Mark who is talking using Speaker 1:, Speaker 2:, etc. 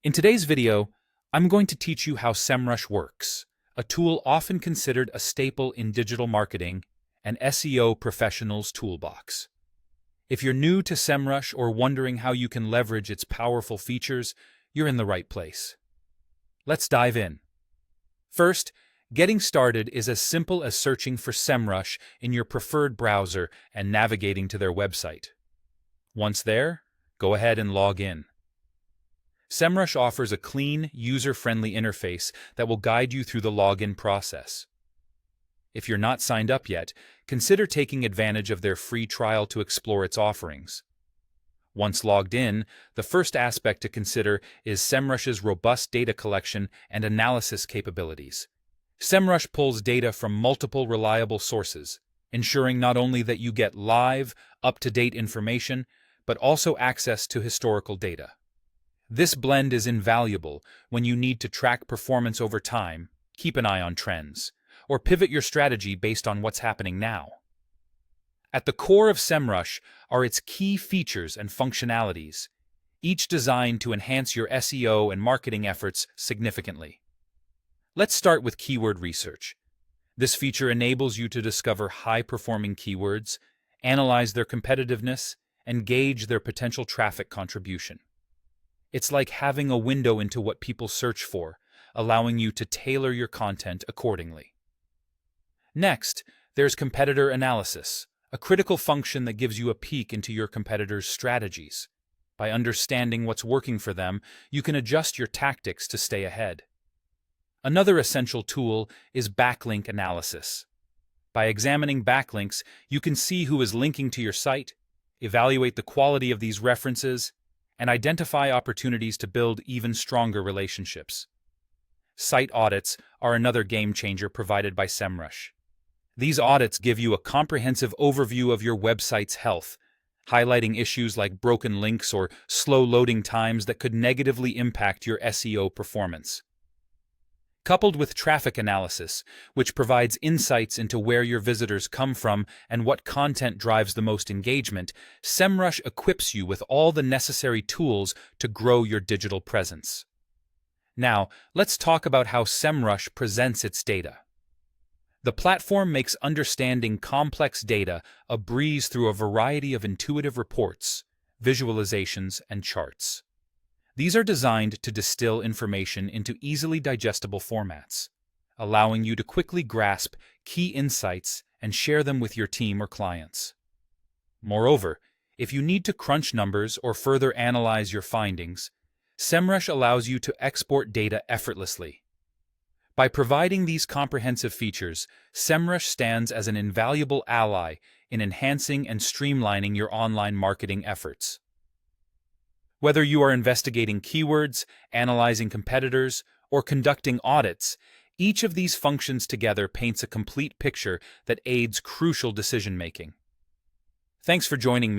Speaker 1: In today's video, I'm going to teach you how Semrush works, a tool often considered a staple in digital marketing and SEO professionals' toolbox. If you're new to Semrush or wondering how you can leverage its powerful features, you're in the right place. Let's dive in. First, getting started is as simple as searching for Semrush in your preferred browser and navigating to their website. Once there, go ahead and log in. Semrush offers a clean, user-friendly interface that will guide you through the login process. If you're not signed up yet, consider taking advantage of their free trial to explore its offerings. Once logged in, the first aspect to consider is Semrush's robust data collection and analysis capabilities. Semrush pulls data from multiple reliable sources, ensuring not only that you get live, up-to-date information, but also access to historical data. This blend is invaluable when you need to track performance over time, keep an eye on trends, or pivot your strategy based on what's happening now. At the core of Semrush are its key features and functionalities, each designed to enhance your SEO and marketing efforts significantly. Let's start with keyword research. This feature enables you to discover high-performing keywords, analyze their competitiveness, and gauge their potential traffic contribution. It's like having a window into what people search for, allowing you to tailor your content accordingly. Next, there's competitor analysis, a critical function that gives you a peek into your competitors' strategies. By understanding what's working for them, you can adjust your tactics to stay ahead. Another essential tool is backlink analysis. By examining backlinks, you can see who is linking to your site, evaluate the quality of these references, and identify opportunities to build even stronger relationships. Site audits are another game-changer provided by Semrush. These audits give you a comprehensive overview of your website's health, highlighting issues like broken links or slow loading times that could negatively impact your SEO performance. Coupled with traffic analysis, which provides insights into where your visitors come from and what content drives the most engagement, Semrush equips you with all the necessary tools to grow your digital presence. Now, let's talk about how Semrush presents its data. The platform makes understanding complex data a breeze through a variety of intuitive reports, visualizations, and charts. These are designed to distill information into easily digestible formats, allowing you to quickly grasp key insights and share them with your team or clients. Moreover, if you need to crunch numbers or further analyze your findings, Semrush allows you to export data effortlessly. By providing these comprehensive features, Semrush stands as an invaluable ally in enhancing and streamlining your online marketing efforts. Whether you are investigating keywords, analyzing competitors, or conducting audits, each of these functions together paints a complete picture that aids crucial decision-making. Thanks for joining me.